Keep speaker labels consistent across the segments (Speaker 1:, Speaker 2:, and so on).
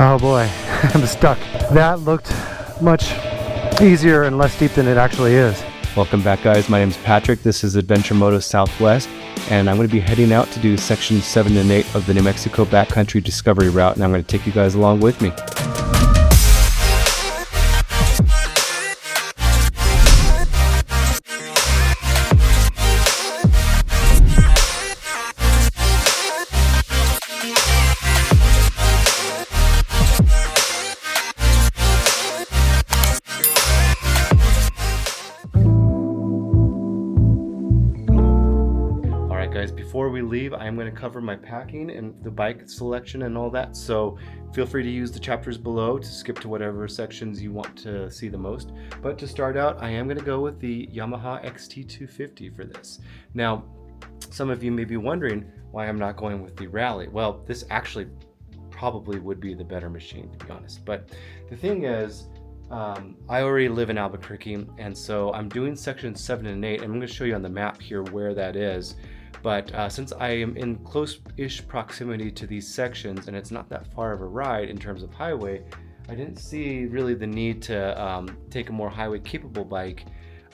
Speaker 1: Oh boy, I'm stuck. That looked much easier and less steep than it actually is.
Speaker 2: Welcome back, guys. My name is Patrick. This is Adventure Moto Southwest, and I'm going to be heading out to do sections 7 and 8 of the New Mexico Backcountry Discovery Route, and I'm going to take you guys along with me. Before we leave, I'm going to cover my packing and the bike selection and all that, so feel free to use the chapters below to skip to whatever sections you want to see the most. But to start out, I am going to go with the Yamaha XT250 for this. Now, some of you may be wondering why I'm not going with the Rally. Well, this actually probably would be the better machine, to be honest. But the thing is, I already live in Albuquerque, and so I'm doing sections 7 and 8, and I'm going to show you on the map here where that is. But since I am in close-ish proximity to these sections and it's not that far of a ride in terms of highway, I didn't see really the need to take a more highway-capable bike.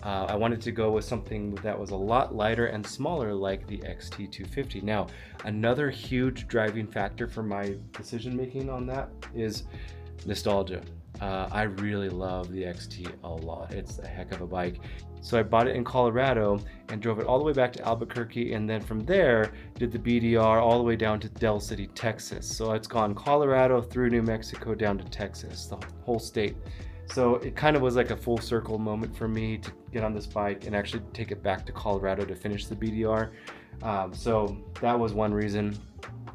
Speaker 2: I wanted to go with something that was a lot lighter and smaller like the XT250. Now, another huge driving factor for my decision-making on that is nostalgia. I really love the XT a lot. It's a heck of a bike. So I bought it in Colorado and drove it all the way back to Albuquerque, and then from there did the BDR all the way down to Del City, Texas. So it's gone Colorado through New Mexico down to Texas, the whole state. So it kind of was like a full circle moment for me to get on this bike and actually take it back to Colorado to finish the BDR. So that was one reason.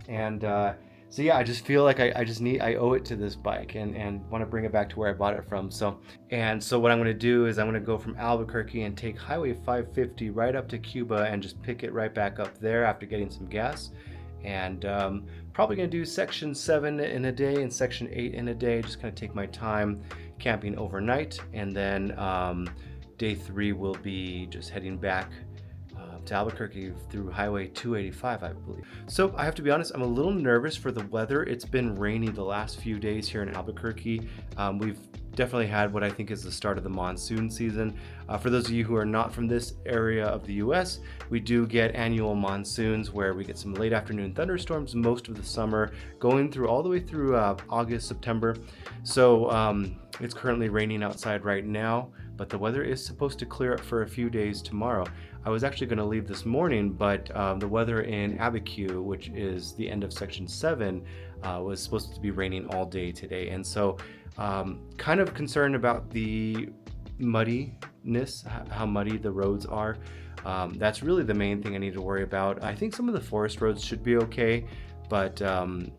Speaker 2: And so yeah, I just feel like I owe it to this bike and want to bring it back to where I bought it from. So what I'm going to do is I'm going to go from Albuquerque and take Highway 550 right up to Cuba and just pick it right back up there after getting some gas. And probably going to do section 7 in a day and section 8 in a day. Just going to take my time camping overnight, and then day 3 will be just heading back to Albuquerque through Highway 285, I believe. So I have to be honest, I'm a little nervous for the weather. It's been rainy the last few days here in Albuquerque. We've definitely had what I think is the start of the monsoon season. For those of you who are not from this area of the US, we do get annual monsoons where we get some late afternoon thunderstorms most of the summer, going through all the way through August, September. So it's currently raining outside right now, but the weather is supposed to clear up for a few days tomorrow. I was actually going to leave this morning, but the weather in Abiquiu, which is the end of section 7, was supposed to be raining all day today. And so kind of concerned about the muddiness, how muddy the roads are. That's really the main thing I need to worry about. I think some of the forest roads should be okay, but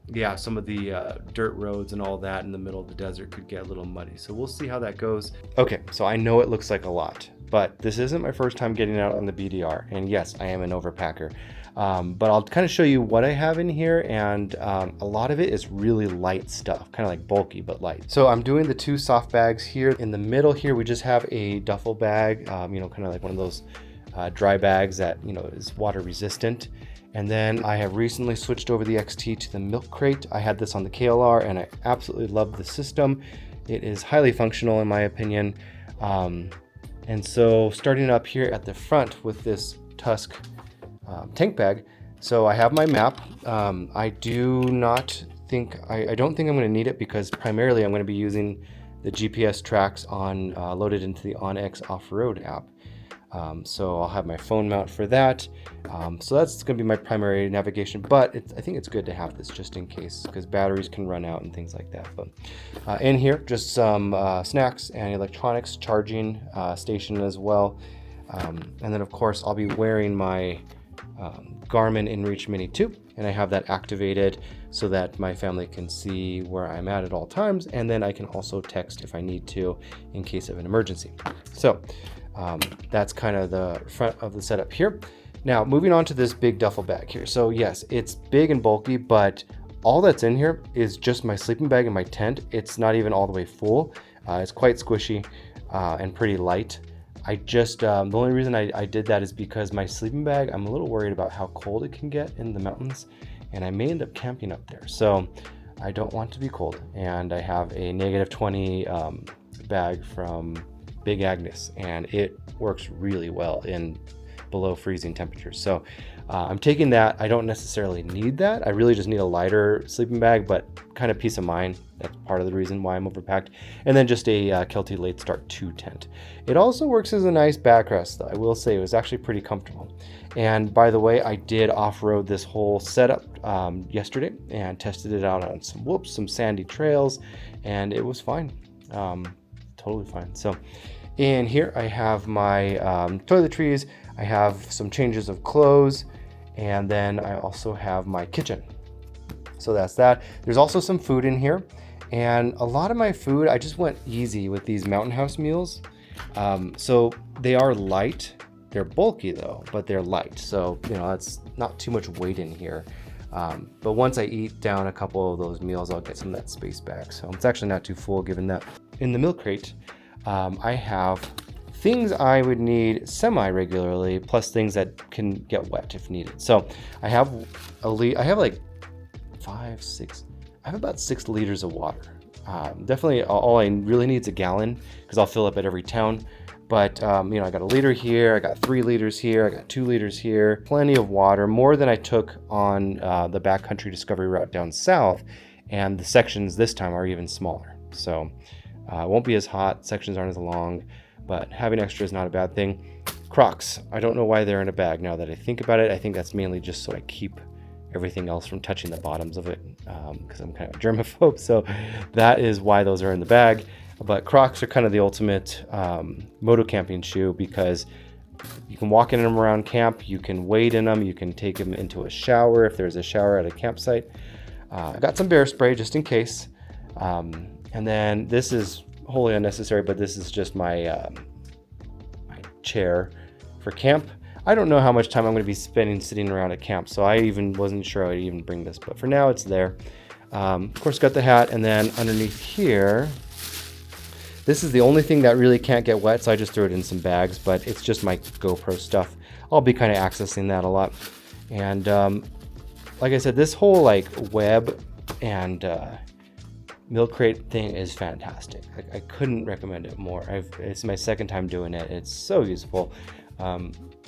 Speaker 2: yeah, some of the dirt roads and all that in the middle of the desert could get a little muddy. So we'll see how that goes. Okay, so I know it looks like a lot, but this isn't my first time getting out on the BDR. And yes, I am an overpacker. But I'll kind of show you what I have in here, and a lot of it is really light stuff, kind of like bulky but light. So I'm doing the 2 soft bags here. In the middle here, we just have a duffel bag, kind of like one of those dry bags that, is water resistant. And then I have recently switched over the XT to the milk crate. I had this on the KLR and I absolutely love the system. It is highly functional in my opinion. And so starting up here at the front with this Tusk tank bag. So I have my map. I don't think I'm going to need it because primarily I'm going to be using the GPS tracks loaded into the OnX off-road app. So I'll have my phone mount for that. So that's going to be my primary navigation, but I think it's good to have this just in case because batteries can run out and things like that. But in here, just some snacks and electronics charging station as well. And then of course I'll be wearing my Garmin InReach Mini 2, and I have that activated so that my family can see where I'm at all times, and then I can also text if I need to in case of an emergency. So that's kind of the front of the setup here. Now moving on to this big duffel bag here. So yes, it's big and bulky, but all that's in here is just my sleeping bag and my tent. It's not even all the way full. It's quite squishy and pretty light. I just, the only reason I did that is because my sleeping bag, I'm a little worried about how cold it can get in the mountains, and I may end up camping up there. So I don't want to be cold, and I have a -20 bag from Big Agnes, and it works really well in below freezing temperatures. So I'm taking that. I don't necessarily need that. I really just need a lighter sleeping bag, but kind of peace of mind. That's part of the reason why I'm overpacked. And then just a Kelty Late Start 2 tent. It also works as a nice backrest, though. I will say it was actually pretty comfortable. And by the way, I did off-road this whole setup yesterday and tested it out on some sandy trails, and it was fine. Totally fine. So in here I have my toiletries, I have some changes of clothes, and then I also have my kitchen. So that's that. There's also some food in here, and a lot of my food, I just went easy with these Mountain House meals. So they are light. They're bulky though, but they're light. So, you know, that's not too much weight in here. But once I eat down a couple of those meals, I'll get some of that space back. So it's actually not too full given that. In the milk crate, I have things I would need semi-regularly, plus things that can get wet if needed. So I have like 5, 6, I have about 6 liters of water. Definitely all I really need is a gallon, because I'll fill up at every town. But, you know, I got a liter here, I got 3 liters here, I got 2 liters here, plenty of water, more than I took on the backcountry discovery route down south. And the sections this time are even smaller. So it won't be as hot, sections aren't as long, but having extra is not a bad thing. Crocs, I don't know why they're in a bag now that I think about it. I think that's mainly just so I keep everything else from touching the bottoms of it, because I'm kind of a germaphobe. So that is why those are in the bag. But Crocs are kind of the ultimate moto camping shoe, because you can walk in them around camp, you can wade in them, you can take them into a shower if there's a shower at a campsite. I got some bear spray just in case. And then this is wholly unnecessary, but this is just my chair for camp. I don't know how much time I'm going to be spending sitting around at camp, so I even wasn't sure I'd even bring this, but for now it's there. Of course, got the hat, and then underneath here, this is the only thing that really can't get wet, so I just threw it in some bags, but it's just my GoPro stuff. I'll be kind of accessing that a lot. And like I said, this whole like web and milk crate thing is fantastic. I couldn't recommend it more. It's my second time doing it. It's so useful.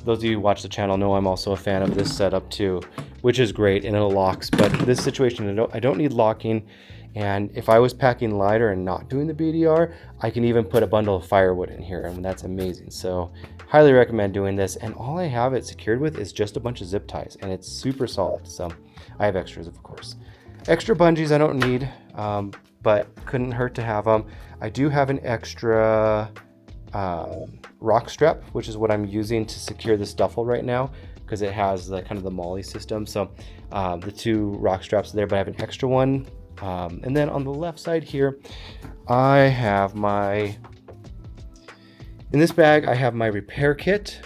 Speaker 2: Those of you who watch the channel know I'm also a fan of this setup too, which is great, and it locks. But in this situation, I don't need locking. And if I was packing lighter and not doing the BDR, I can even put a bundle of firewood in here, and that's amazing. So highly recommend doing this. And all I have it secured with is just a bunch of zip ties, and it's super solid. So I have extras, of course. Extra bungees I don't need, but couldn't hurt to have them. I do have an extra rock strap, which is what I'm using to secure this duffel right now, because it has the kind of the MOLLE system. So the 2 rock straps are there, but I have an extra one. And then on the left side here, I have in this bag, I have my repair kit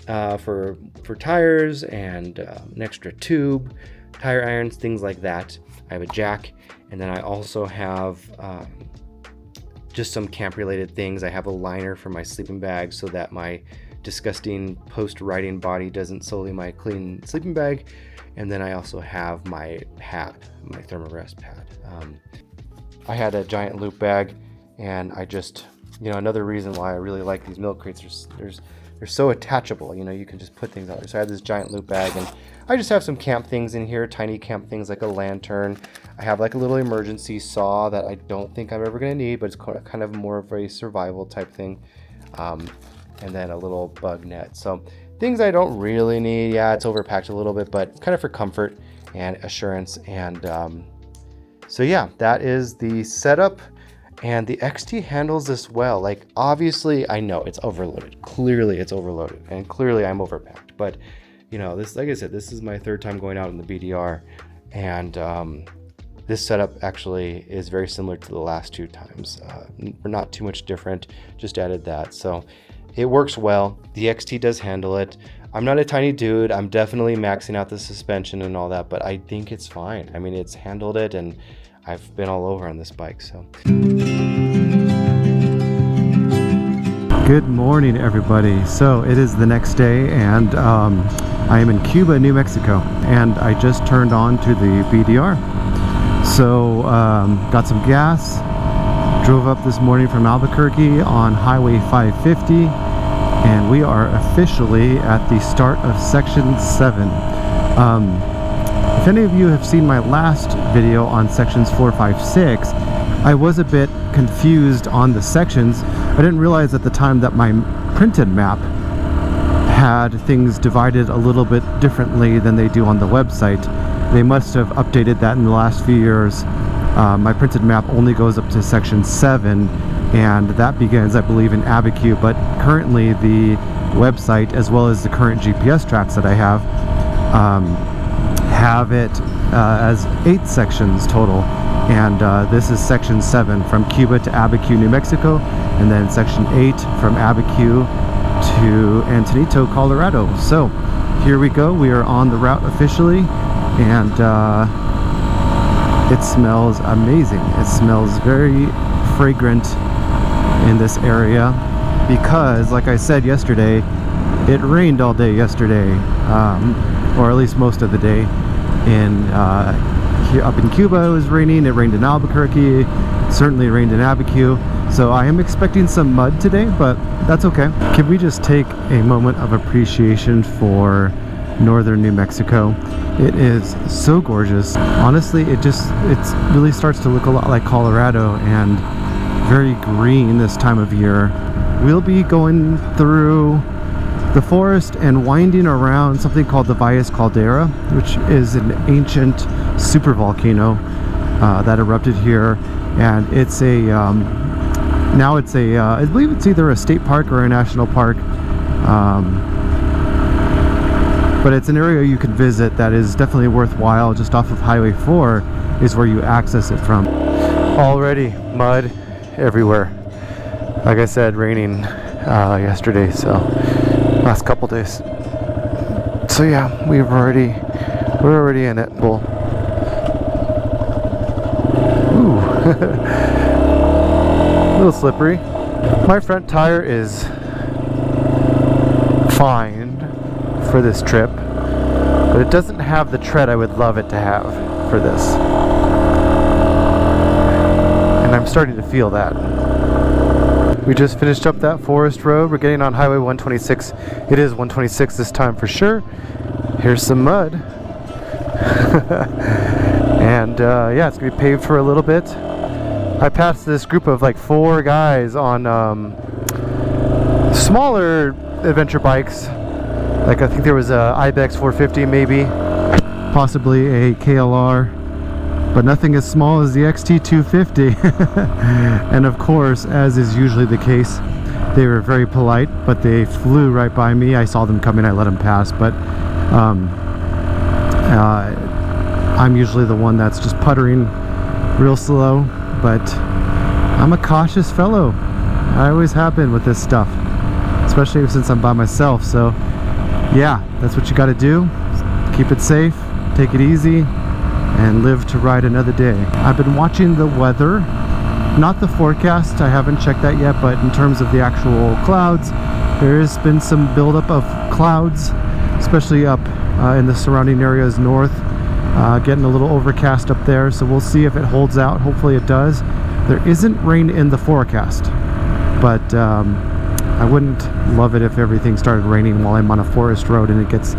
Speaker 2: for tires, and an extra tube, tire irons, things like that. I have a jack, and then I also have just some camp related things. I have a liner for my sleeping bag so that my disgusting post-riding body doesn't sully my clean sleeping bag. And then I also have my pad, my thermarest pad. I had a giant loop bag, and I just, you know, another reason why I really like these milk crates, they're so attachable, you know, you can just put things on there. So I have this giant loop bag, and I just have some camp things in here, tiny camp things like a lantern. I have like a little emergency saw that I don't think I'm ever gonna need, but it's kind of more of a survival type thing. And then a little bug net. So things I don't really need. Yeah, it's overpacked a little bit, but kind of for comfort and assurance. And so yeah, that is the setup. And the XT handles this well. Like, obviously, I know it's overloaded. Clearly, it's overloaded. And clearly, I'm overpacked. But, you know, this, like I said, this is my 3rd time going out in the BDR. And this setup actually is very similar to the last 2 times. Not too much different, just added that. So it works well. The XT does handle it. I'm not a tiny dude. I'm definitely maxing out the suspension and all that, but I think it's fine. I mean, it's handled it, and I've been all over on this bike, so.
Speaker 1: Good morning, everybody. So it is the next day, and I am in Cuba, New Mexico, and I just turned on to the BDR. So got some gas, drove up this morning from Albuquerque on Highway 550, and we are officially at the start of Section 7. If any of you have seen my last video on Sections 4, 5, 6, I was a bit confused on the sections. I didn't realize at the time that my printed map had things divided a little bit differently than they do on the website. They must have updated that in the last few years. My printed map only goes up to Section 7, and that begins, I believe, in Abiquiu, but currently the website, as well as the current GPS tracks that I have it as 8 sections total, and this is Section 7 from Cuba to Abiquiu, New Mexico, and then Section 8 from Abiquiu to Antonito, Colorado. So here we go, we are on the route officially, and it smells amazing. It smells very fragrant in this area because, like I said yesterday, it rained all day yesterday, or at least most of the day. Here up in Cuba it was raining, it rained in Albuquerque, certainly rained in Abiquiu. So I am expecting some mud today, but that's okay. Can we just take a moment of appreciation for northern New Mexico? It is so gorgeous. Honestly, it really starts to look a lot like Colorado and very green this time of year. We'll be going through the forest and winding around something called the Valles Caldera, which is an ancient supervolcano that erupted here, and it's a I believe it's either a state park or a national park, but it's an area you can visit that is definitely worthwhile. Just off of Highway 4 is where you access it from. Already mud everywhere. Like I said, raining yesterday, so last couple days. So yeah, we're already in it. Cool. Ooh. A little slippery. My front tire is fine for this trip, but it doesn't have the tread I would love it to have for this, and I'm starting to feel that. We just finished up that forest road. We're getting on Highway 126. It is 126 this time for sure. Here's some mud. And yeah, it's gonna be paved for a little bit. I passed this group of like 4 guys on smaller adventure bikes. Like I think there was a Ibex 450 maybe, possibly a KLR, but nothing as small as the XT250. And of course, as is usually the case, they were very polite, but they flew right by me. I saw them coming, I let them pass, but I'm usually the one that's just puttering real slow, but I'm a cautious fellow. I always have been with this stuff, especially since I'm by myself. So yeah, that's what you got to do. Keep it safe, take it easy, and live to ride another day. I've been watching the weather, not the forecast. I haven't checked that yet, but in terms of the actual clouds, there has been some buildup of clouds, especially up in the surrounding areas north. Getting a little overcast up there, so we'll see if it holds out. Hopefully it does. There isn't rain in the forecast, but I wouldn't love it if everything started raining while I'm on a forest road and it gets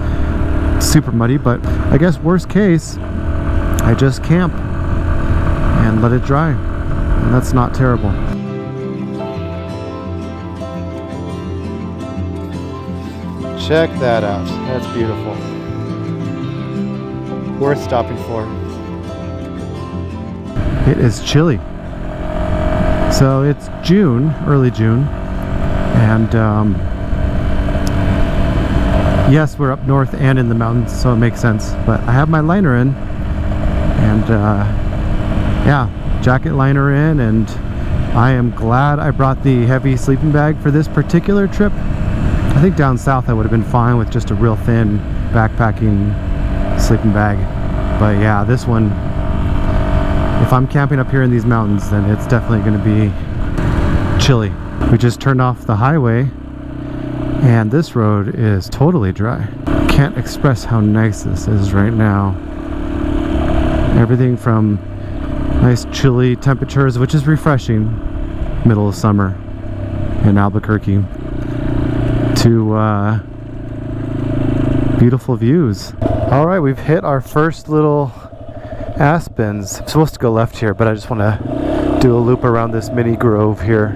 Speaker 1: super muddy. But I guess worst case, I just camp and let it dry, and that's not terrible. Check that out. That's beautiful. Worth stopping for. It is chilly. So it's June, early June, and yes, we're up north and in the mountains, so it makes sense. But I have my liner in, and yeah, jacket liner in, and I am glad I brought the heavy sleeping bag for this particular trip. I think down south I would have been fine with just a real thin backpacking sleeping bag, but yeah, this one, if I'm camping up here in these mountains, then it's definitely going to be chilly. We just turned off the highway and this road is totally dry. Can't express how nice this is right now. Everything from Nice chilly temperatures, which is refreshing. Middle of summer in Albuquerque. To beautiful views. All right, we've hit our first little aspens. I'm supposed to go left here, but I just want to do a loop around this mini grove here.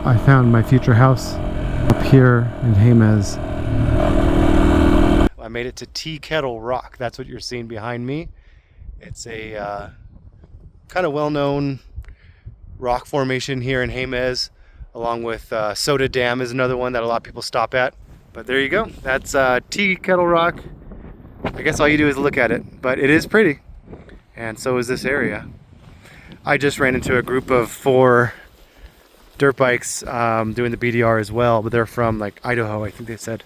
Speaker 1: I found my future house up here in Jemez. I made it to Tea Kettle Rock. That's what you're seeing behind me. It's a kind of well-known rock formation here in Jemez, along with Soda Dam is another one that a lot of people stop at. But there you go. That's Tea Kettle Rock. I guess all you do is look at it, but it is pretty. And so is this area. I just ran into a group of 4 dirt bikes doing the BDR as well, but they're from like Idaho, I think they said.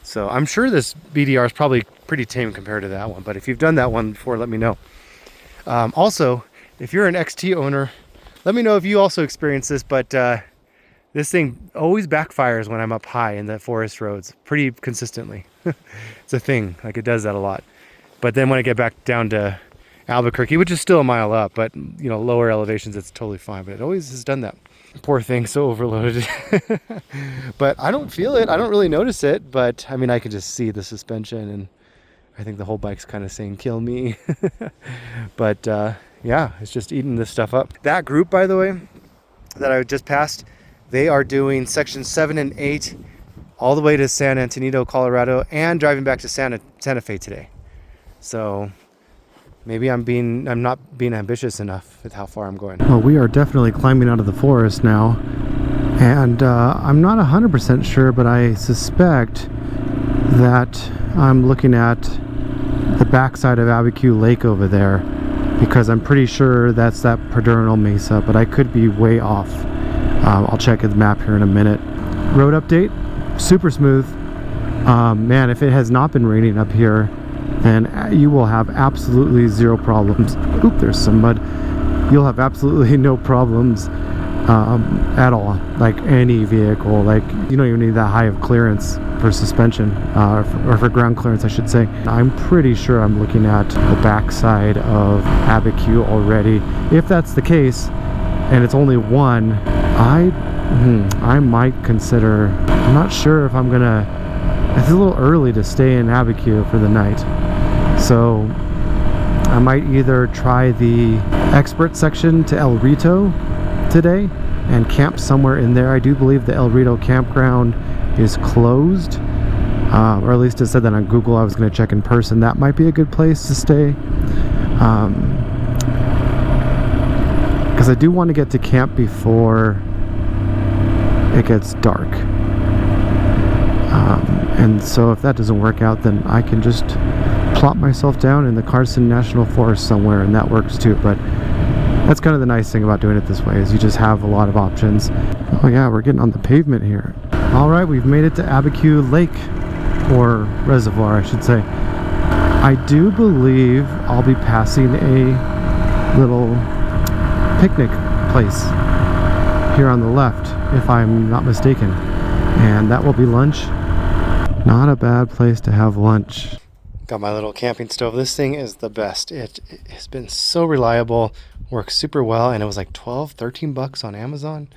Speaker 1: So I'm sure this BDR is probably pretty tame compared to that one, but if you've done that one before, let me know. Also, if you're an XT owner, let me know if you also experience this, but this thing always backfires when I'm up high in the forest roads pretty consistently. It's a thing, like it does that a lot. But then when I get back down to Albuquerque, which is still a mile up, but you know, lower elevations, it's totally fine, but it always has done that. Poor thing, so overloaded. But I don't feel it, I don't really notice it, but I mean, I can just see the suspension, and I think the whole bike's kind of saying kill me. But yeah, it's just eating this stuff up. That group, by the way, that I just passed, they are doing sections 7 and 8 all the way to San Antonio, Colorado, and driving back to Santa Fe today. So maybe I'm not being ambitious enough with how far I'm going. Well, we are definitely climbing out of the forest now, and I'm not 100% sure, but I suspect that I'm looking at the backside of Abiquiu Lake over there, because I'm pretty sure that's that Pedernal Mesa, but I could be way off. I'll check the map here in a minute. Road update, super smooth. Man, if it has not been raining up here, then you will have absolutely zero problems. Oop, there's some mud. You'll have absolutely no problems at all. Like any vehicle, like you don't even need that high of clearance for suspension, or for ground clearance, I should say. I'm pretty sure I'm looking at the backside of Abiquiu already. If that's the case, and it's only one, I might consider, I'm not sure if I'm gonna, it's a little early to stay in Abiquiu for the night. So I might either try the expert section to El Rito today and camp somewhere in there. I do believe the El Rito campground is closed, or at least it said that on Google. I was going to check in person. That might be a good place to stay, because I do want to get to camp before it gets dark. And so if that doesn't work out, then I can just plop myself down in the Carson National Forest somewhere, and that works too. But that's kind of the nice thing about doing it this way, is you just have a lot of options. Oh yeah, we're getting on the pavement here. All right, we've made it to Abiquiu Lake, or reservoir, I should say. I do believe I'll be passing a little picnic place here on the left, if I'm not mistaken, and that will be lunch. Not a bad place to have lunch. Got my little camping stove. This thing is the best. It has been so reliable, works super well, and it was like 12, 13 bucks on Amazon.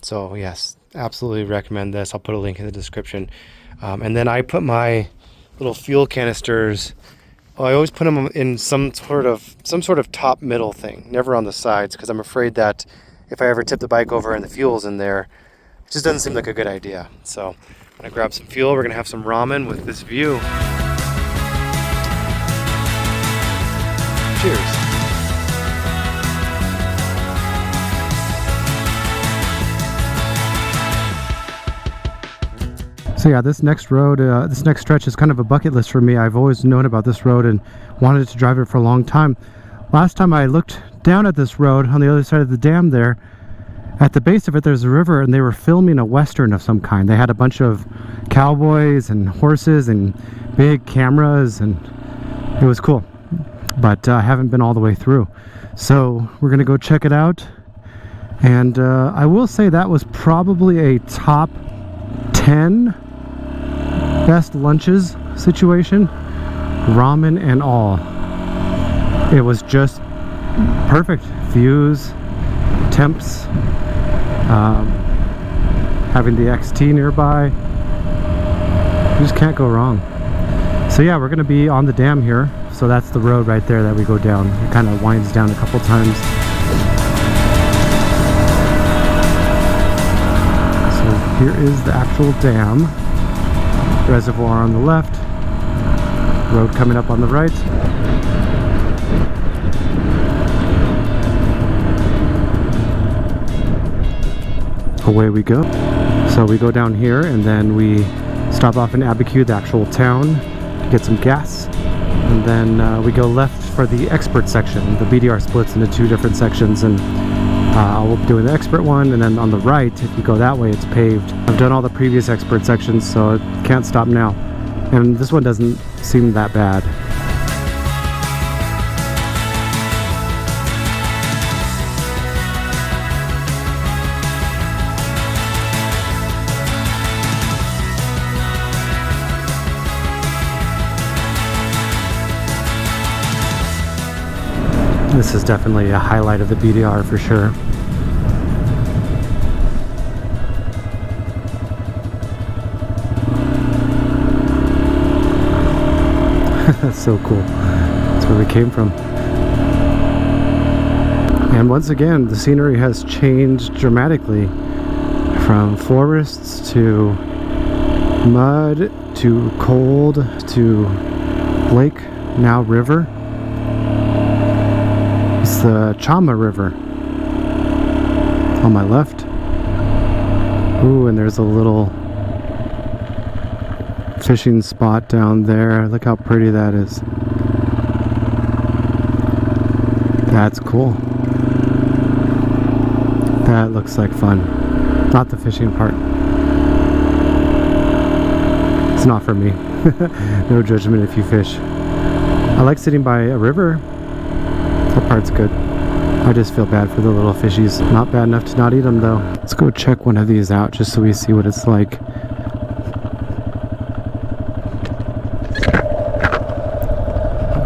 Speaker 1: So yes, absolutely recommend this. I'll put a link in the description. And then I put my little fuel canisters, I always put them in some sort of top middle thing, never on the sides, because I'm afraid that if I ever tip the bike over and the fuel's in there, it just doesn't seem like a good idea. So I'm gonna grab some fuel. We're gonna have some ramen with this view. Cheers. So yeah, this next stretch is kind of a bucket list for me. I've always known about this road and wanted to drive it for a long time. Last time I looked down at this road on the other side of the dam there, at the base of it there's a river, and they were filming a western of some kind. They had a bunch of cowboys and horses and big cameras, and it was cool. But I haven't been all the way through. So we're gonna go check it out. And I will say that was probably a top 10 best lunches situation, ramen and all. It was just perfect views, temps, having the XT nearby. You just can't go wrong. So yeah, we're gonna be on the dam here. So that's the road right there that we go down. It kind of winds down a couple times. So here is the actual dam. Reservoir on the left. Road coming up on the right. Away we go. So we go down here and then we stop off in Abiquiu, the actual town, to get some gas. And then we go left for the expert section. The BDR splits into two different sections, and we'll be doing the expert one, and then on the right, if you go that way, it's paved. I've done all the previous expert sections, so I can't stop now. And this one doesn't seem that bad. This is definitely a highlight of the BDR for sure. That's so cool. That's where we came from. And once again, the scenery has changed dramatically from forests to mud to cold to lake, now river. It's the Chama River on my left. Ooh, and there's a little fishing spot down there. Look how pretty that is. That's cool. That looks like fun. Not the fishing part. It's not for me. No judgment if you fish. I like sitting by a river. That part's good. I just feel bad for the little fishies. Not bad enough to not eat them though. Let's go check one of these out just so we see what it's like.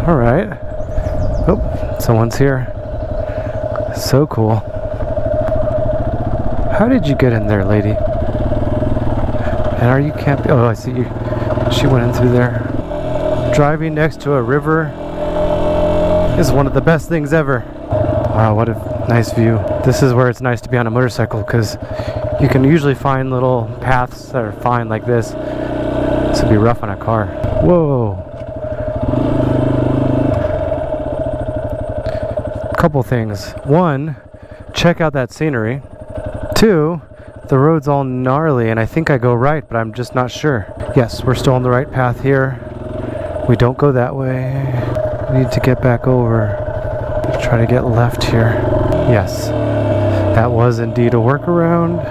Speaker 1: Alright. Oh, someone's here. So cool. How did you get in there, lady? And are you camping? Oh, I see you. She went in through there. Driving next to a river is one of the best things ever. Wow, what a nice view. This is where it's nice to be on a motorcycle, because you can usually find little paths that are fine like this. This would be rough on a car. Whoa. Couple things. One, check out that scenery. Two, the road's all gnarly and I think I go right, but I'm just not sure. Yes, we're still on the right path here. We don't go that way. We need to get back over. Try to get left here. Yes, that was indeed a workaround.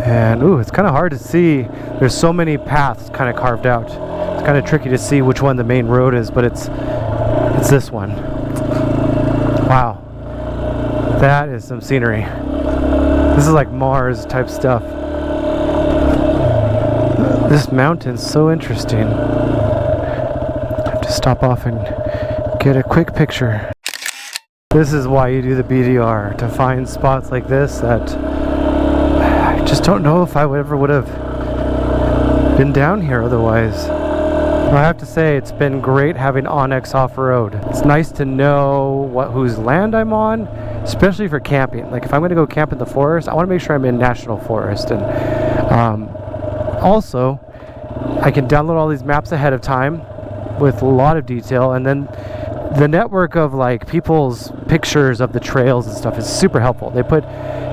Speaker 1: And ooh, it's kind of hard to see. There's so many paths kind of carved out. It's kind of tricky to see which one the main road is, but it's this one. Wow, that is some scenery. This is like Mars type stuff. This mountain's so interesting. I have to stop off and get a quick picture. This is why you do the BDR, to find spots like this that I just don't know if I would have been down here otherwise. I have to say, it's been great having Onyx off-road. It's nice to know whose land I'm on, especially for camping. Like if I'm going to go camp in the forest, I want to make sure I'm in national forest. And also, I can download all these maps ahead of time with a lot of detail, and then the network of like people's pictures of the trails and stuff is super helpful. They put,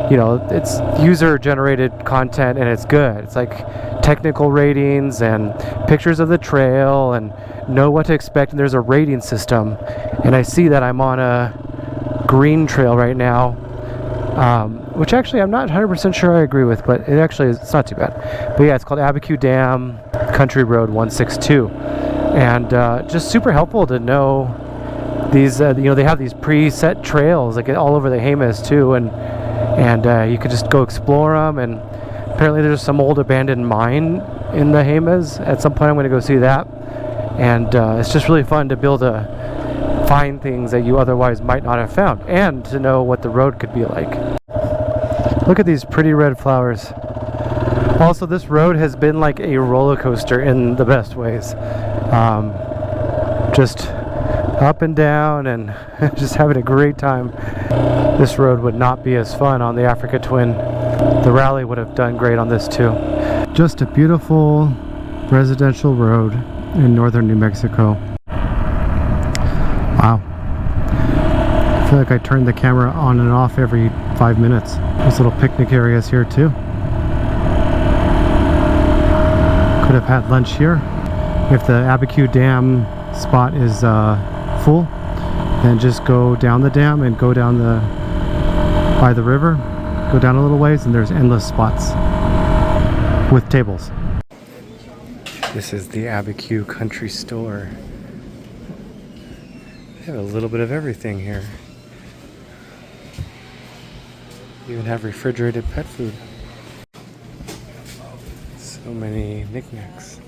Speaker 1: you know, it's user generated content and it's good. It's like technical ratings and pictures of the trail and know what to expect, and there's a rating system. And I see that I'm on a green trail right now, which actually I'm not 100% sure I agree with, but it's not too bad. But yeah, it's called Abiquiu Dam Country Road 162, and just super helpful to know these. You know, they have these preset trails like all over the Jemez too, and you could just go explore them. And apparently there's some old abandoned mine in the Jemez. At some point I'm going to go see that, and it's just really fun to build a find things that you otherwise might not have found, and to know what the road could be like. Look at these pretty red flowers. Also, this road has been like a roller coaster in the best ways. Just up and down and just having a great time. This road would not be as fun on the Africa Twin. The rally would have done great on this too. Just a beautiful residential road in northern New Mexico. Wow. I feel like I turned the camera on and off every 5 minutes. There's little picnic areas here too. Could have had lunch here. If the Abiquiu Dam spot is full, then just go down the dam and go down by the river, go down a little ways, and there's endless spots with tables. This is the Abiquiu Country Store. They have a little bit of everything here. You even have refrigerated pet food. So many knickknacks.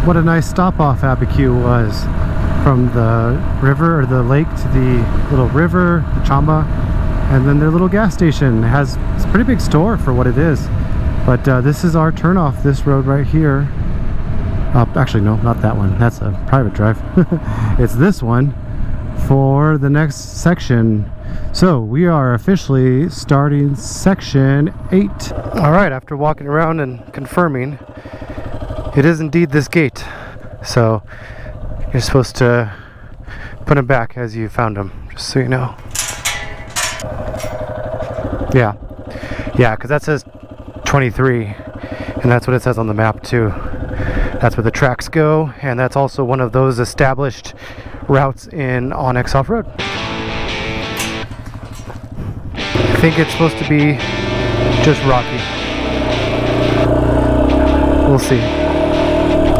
Speaker 1: What a nice stop off Abiquiu was. From the river or the lake to the little river, the Chamba, and then their little gas station. It's a pretty big store for what it is. But this is our turnoff, this road right here. Actually, no, not that one. That's a private drive. It's this one for the next section. So we are officially starting section 8. All right, after walking around and confirming, it is indeed this gate. So you're supposed to put them back as you found them, just so you know. Yeah, because that says 23, and that's what it says on the map too. That's where the tracks go, and that's also one of those established routes in Onyx Off-Road. I think it's supposed to be just rocky. We'll see.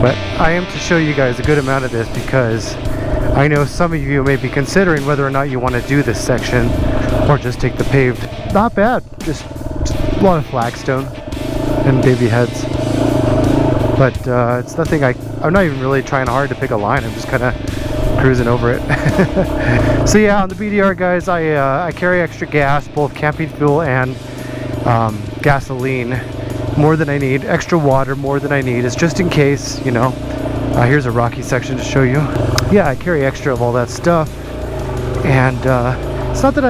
Speaker 1: But I am to show you guys a good amount of this because I know some of you may be considering whether or not you want to do this section or just take the paved. Not bad, just a lot of flagstone and baby heads. But it's nothing, I'm not even really trying hard to pick a line, I'm just kind of cruising over it. So yeah, on the BDR guys, I carry extra gas, both camping fuel and gasoline. More than I need, extra water more than I need. It's just in case, you know. Here's a rocky section to show you. Yeah, I carry extra of all that stuff, and it's not that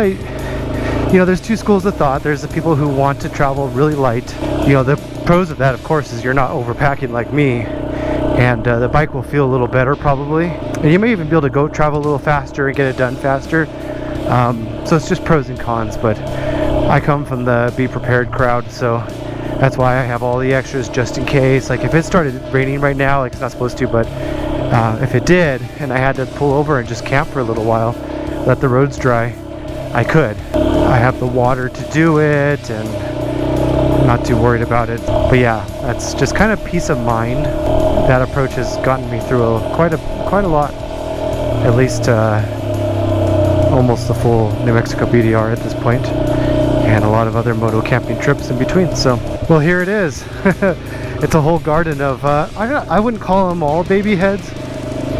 Speaker 1: there's two schools of thought. There's the people who want to travel really light. The pros of that, of course, is you're not overpacking like me, and the bike will feel a little better probably, and you may even be able to go travel a little faster and get it done faster. So it's just pros and cons, but I come from the be prepared crowd, so that's why I have all the extras just in case. Like if it started raining right now, like it's not supposed to, but if it did and I had to pull over and just camp for a little while, let the roads dry, I could. I have the water to do it and I'm not too worried about it. But yeah, that's just kind of peace of mind. That approach has gotten me through quite a lot, at least almost the full New Mexico BDR at this point, and a lot of other moto camping trips in between. So, well, here it is. It's a whole garden of, I wouldn't call them all baby heads.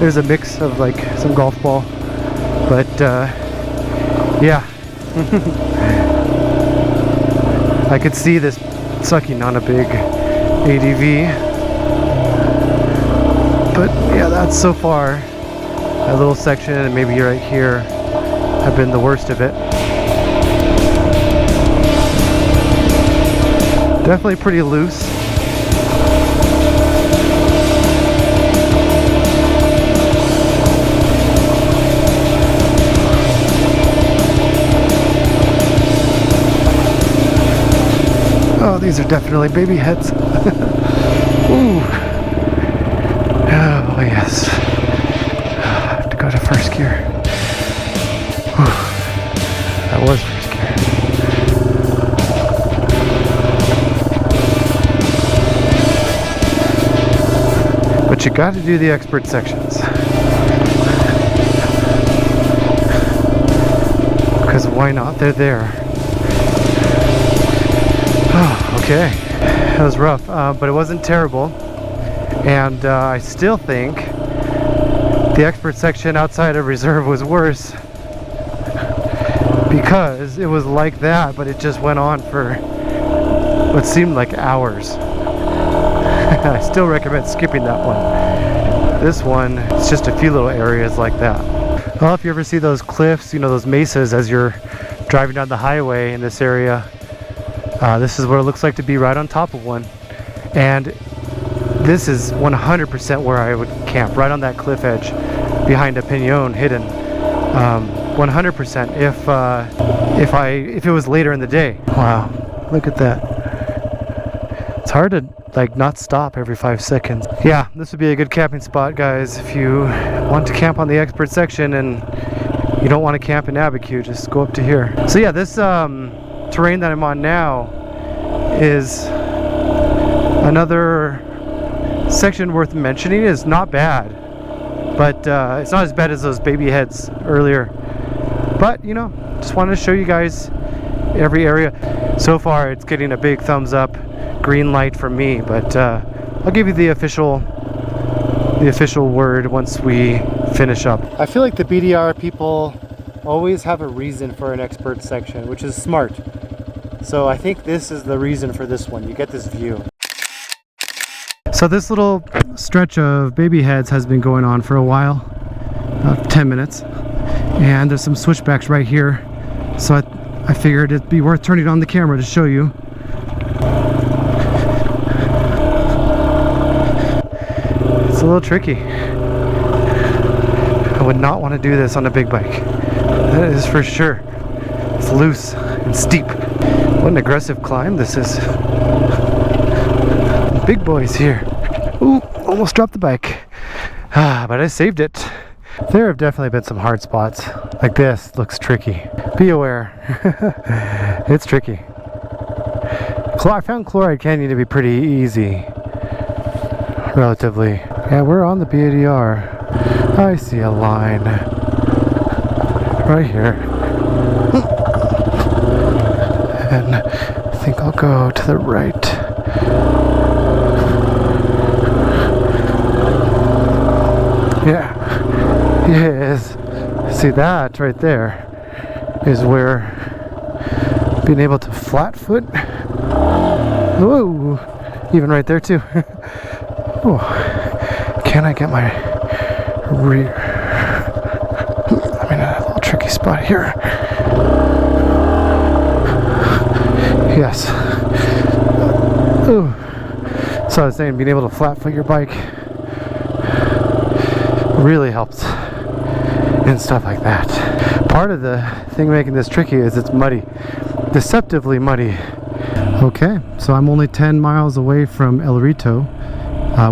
Speaker 1: There's a mix of like some golf ball, but yeah. I could see this sucking on a big ADV, but yeah, that's so far. That little section and maybe right here have been the worst of it. Definitely pretty loose. Oh, these are definitely baby heads. Ooh. Oh, yes. I have to go to first gear. Whew. That was first gear. But you got to do the expert sections. Because why not? They're there. Oh, okay. That was rough, but it wasn't terrible. And I still think the expert section outside of reserve was worse, because it was like that, but it just went on for what seemed like hours. I still recommend skipping that one. This one, it's just a few little areas like that. Well, if you ever see those cliffs, you know, those mesas as you're driving down the highway in this area, this is what it looks like to be right on top of one. And this is 100% where I would camp, right on that cliff edge behind a piñon hidden. 100% if it was later in the day. Wow, look at that. It's hard to like not stop every 5 seconds. Yeah, this would be a good camping spot, guys. If you want to camp on the expert section and you don't want to camp in Abiquiu, just go up to here. So yeah, this terrain that I'm on now is another section worth mentioning. It's not bad, but it's not as bad as those baby heads earlier. But you know, just wanted to show you guys every area. So far it's getting a big thumbs up, green light from me, but I'll give you the official word once we finish up. I feel like the BDR people always have a reason for an expert section, which is smart. So I think this is the reason for this one. You get this view. So this little stretch of baby heads has been going on for a while, about 10 minutes. And there's some switchbacks right here. So I figured it'd be worth turning on the camera to show you. It's a little tricky. I would not want to do this on a big bike. That is for sure. It's loose and steep. What an aggressive climb this is. Big boys here. Ooh, almost dropped the bike. But I saved it. There have definitely been some hard spots. Like this looks tricky. Be aware. It's tricky. I found Chloride Canyon to be pretty easy. Relatively. Yeah, we're on the BDR. I see a line. Right here. And I think I'll go to the right. Yeah. Yes. See, that right there is where being able to flat foot. Whoa. Even right there too. Oh. Can I get my rear? I'm in a little tricky spot here. Yes. Ooh. So I was saying, being able to flat foot your bike really helps and stuff like that. Part of the thing making this tricky is it's muddy, deceptively muddy. Okay, so I'm only 10 miles away from El Rito,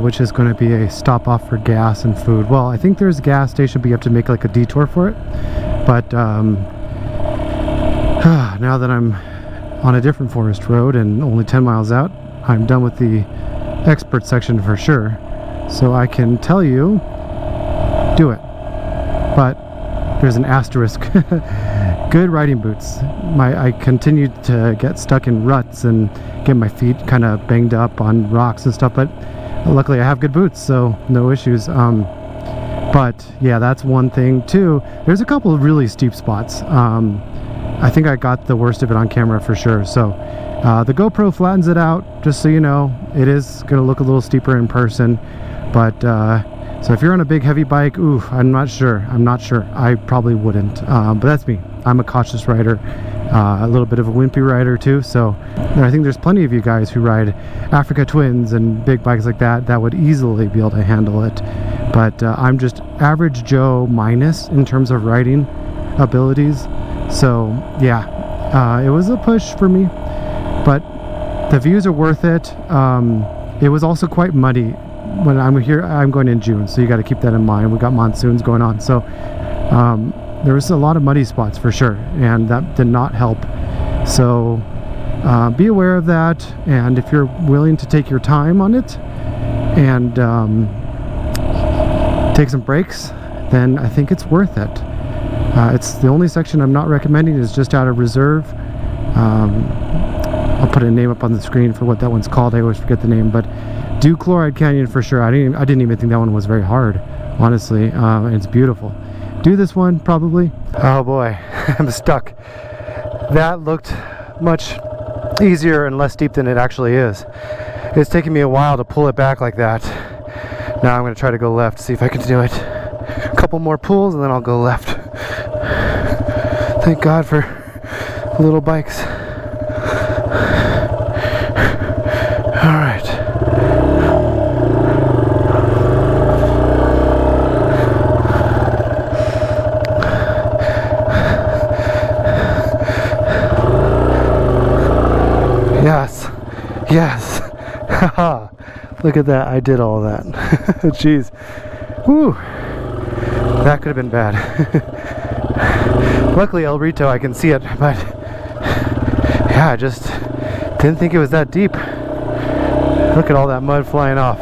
Speaker 1: which is going to be a stop off for gas and food. Well, I think there's a gas station, but you have to make like a detour for it. But now that I'm on a different forest road and only 10 miles out, I'm done with the expert section for sure. So I can tell you, do it. But there's an asterisk. Good riding boots. I continued to get stuck in ruts and get my feet kind of banged up on rocks and stuff, but luckily I have good boots, so no issues. But yeah, that's one thing too. There's a couple of really steep spots. I think I got the worst of it on camera for sure. So the GoPro flattens it out, just so you know. It is going to look a little steeper in person, but so if you're on a big heavy bike, ooh, I'm not sure. I probably wouldn't, but that's me. I'm a cautious rider, a little bit of a wimpy rider too. So I think there's plenty of you guys who ride Africa Twins and big bikes like that would easily be able to handle it. But I'm just average Joe minus in terms of riding abilities. So yeah, it was a push for me, but the views are worth it. It was also quite muddy. When I'm here, I'm going in June, so you got to keep that in mind. We got monsoons going on, so there was a lot of muddy spots for sure, and that did not help. So be aware of that, and if you're willing to take your time on it and take some breaks, then I think it's worth it. It's the only section I'm not recommending is just out of reserve. I'll put a name up on the screen for what that one's called. I always forget the name, but Do Chloride Canyon for sure. I didn't even think that one was very hard, honestly. It's beautiful. Do this one probably. Oh boy, I'm stuck. That looked much easier and less deep than it actually is. It's taking me a while to pull it back like that. Now I'm going to try to go left, see if I can do it. A couple more pulls and then I'll go left. Thank God for little bikes. Alright. Yes. Yes. Haha. Look at that. I did all that. Jeez. Whew. That could have been bad. Luckily El Rito I can see it, but yeah, I just didn't think it was that deep. Look at all that mud flying off.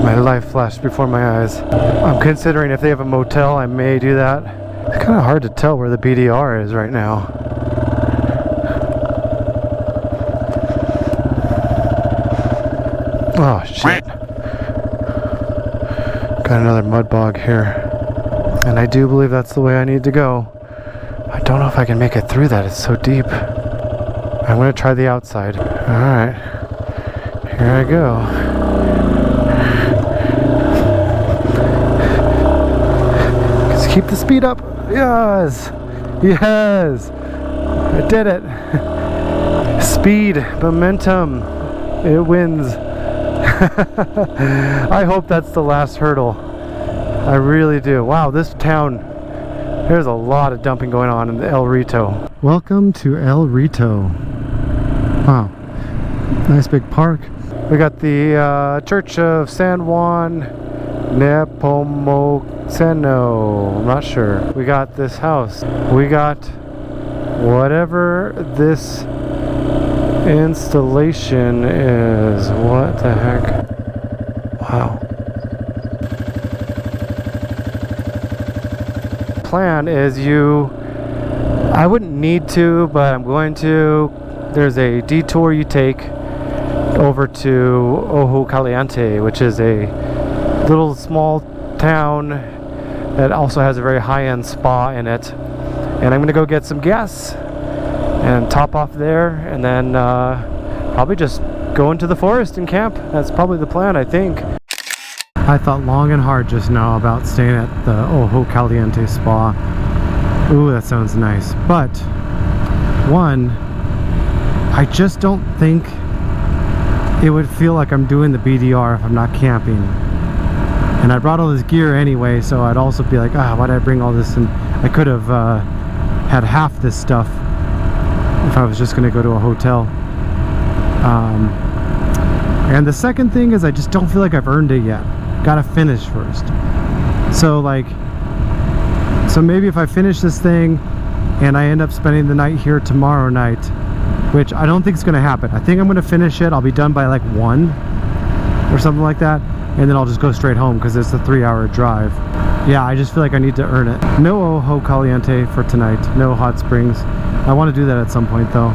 Speaker 1: My life flashed before my eyes. I'm considering if they have a motel, I may do that. It's kind of hard to tell where the BDR is right now. Oh shit. Got another mud bog here. And I do believe that's the way I need to go. I don't know if I can make it through that, it's so deep. I'm gonna try the outside. Alright. Here I go. Just keep the speed up. Yes! Yes! I did it! Speed, momentum, it wins. I hope that's the last hurdle. I really do. Wow, this town, there's a lot of dumping going on in El Rito. Welcome to El Rito. Wow, nice big park. We got the Church of San Juan Nepomuceno. I'm not sure. We got this house. We got whatever this installation is. What the heck? Wow. Plan is I wouldn't need to, but I'm going to. There's a detour you take over to Ojo Caliente, which is a little small town that also has a very high-end spa in it. And I'm gonna go get some gas and top off there, and then probably just go into the forest and camp. That's probably the plan, I think. I thought long and hard just now about staying at the Ojo Caliente spa. Ooh, that sounds nice. But one, I just don't think it would feel like I'm doing the BDR if I'm not camping. And I brought all this gear anyway, so I'd also be like, why did I bring all this? And I could have had half this stuff if I was just going to go to a hotel. And the second thing is I just don't feel like I've earned it yet. Gotta finish first. So maybe if I finish this thing and I end up spending the night here tomorrow night, which I don't think is going to happen. I think I'm going to finish it. I'll be done by like 1 or something like that, and then I'll just go straight home because it's a 3-hour drive. Yeah, I just feel like I need to earn it. No Ojo Caliente for tonight. No hot springs. I want to do that at some point though.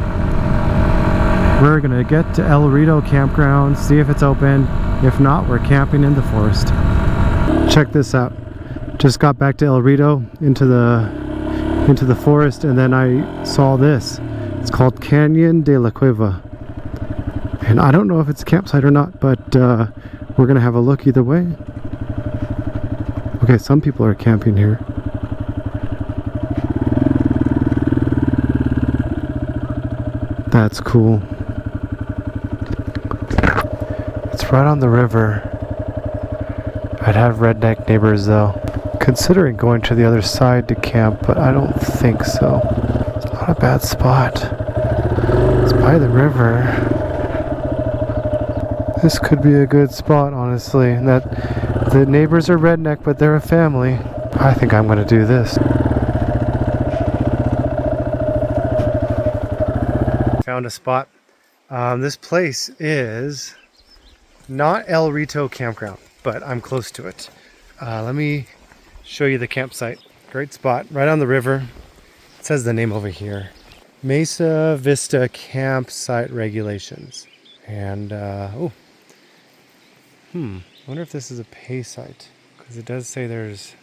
Speaker 1: We're going to get to El Rito campground, see if it's open. If not, we're camping in the forest. Check this out. Just got back to El Rito into the forest, and then I saw this. It's called Canyon de la Cueva. And I don't know if it's a campsite or not, but we're gonna have a look either way. Okay, some people are camping here. That's cool. It's right on the river. I'd have redneck neighbors though. Considering going to the other side to camp, but I don't think so. It's not a bad spot. It's by the river. This could be a good spot, honestly. And that the neighbors are redneck, but they're a family. I think I'm gonna do this. Found a spot. This place is not El Rito campground, but I'm close to it. Let me show you the campsite. Great spot, right on the river. It says the name over here. Mesa Vista Campsite Regulations. And, I wonder if this is a pay site, because it does say there's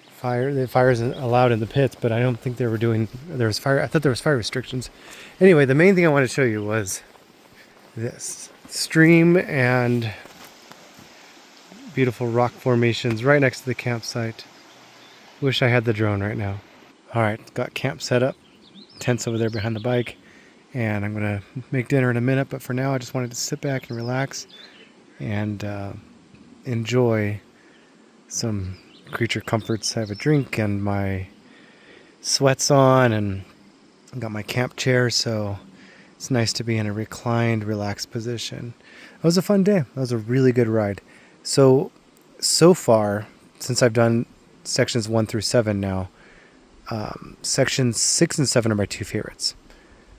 Speaker 1: fire. The fire isn't allowed in the pits, but I don't think there was fire. I thought there was fire restrictions. Anyway, the main thing I wanted to show you was this stream and beautiful rock formations right next to the campsite. Wish I had the drone right now. All right, got camp set up, tents over there behind the bike, and I'm gonna make dinner in a minute, but for now I just wanted to sit back and relax and enjoy some creature comforts. I have a drink and my sweats on, and I got my camp chair, so it's nice to be in a reclined, relaxed position. It was a fun day. That was a really good ride. So far, since I've done sections 1 through 7 now, sections 6 and 7 are my two favorites,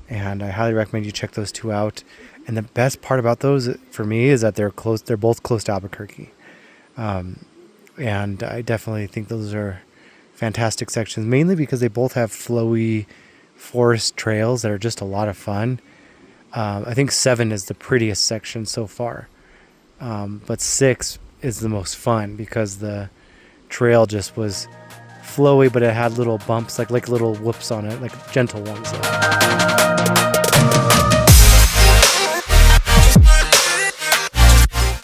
Speaker 1: and I highly recommend you check those two out. And the best part about those for me is that they're both close to Albuquerque, and I definitely think those are fantastic sections, mainly because they both have flowy forest trails that are just a lot of fun. I think 7 is the prettiest section so far, but 6 is the most fun because the trail just was flowy, but it had little bumps, like little whoops on it, like gentle ones.